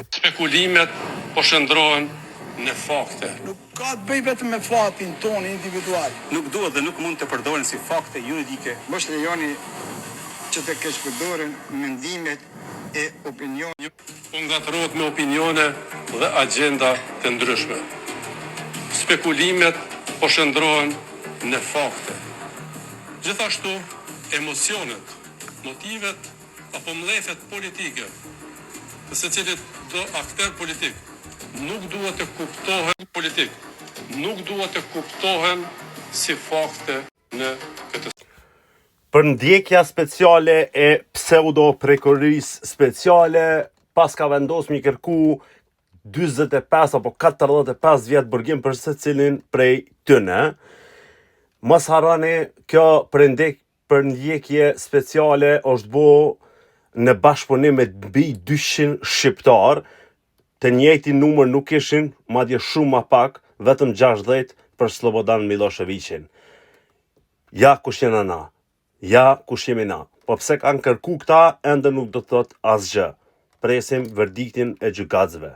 Spekulimet po shndrohen në fakte. Nuk ka të bëj vetëm me fatin tonë individual. Nuk duhet dhe nuk mund të përdoren si fakte juridike. Mos lejoni që të keq përdoren mendimet e opinionit. Po ngatërohet me opinione dhe agjenda të ndryshme. Spekulimet po shndrohen në fakte. Gjithashtu, emocionet, motivet apo mbledhjet politike të secilit do akter politik nuk duhet të kuptohen si fakte në këtë. Për ndjekja speciale e pseudo-prokurisë speciale, pas ka vendosur mi kërku 45 apo 45 vjet burgim për secilin prej tyre. Mos harroni, kjo për ndjekje speciale është bo në bashkëpunim me mbi 200 shqiptar, të njëjtin numër nuk ishin, madje shumë më pak, vetëm 60 për Slobodan Miloševićin. Ja kush jena na. Ja kush jemi na. Po pse kanë kërku këta, ende nuk do të thot asgjë. Presim verdiktin e gjykatësve.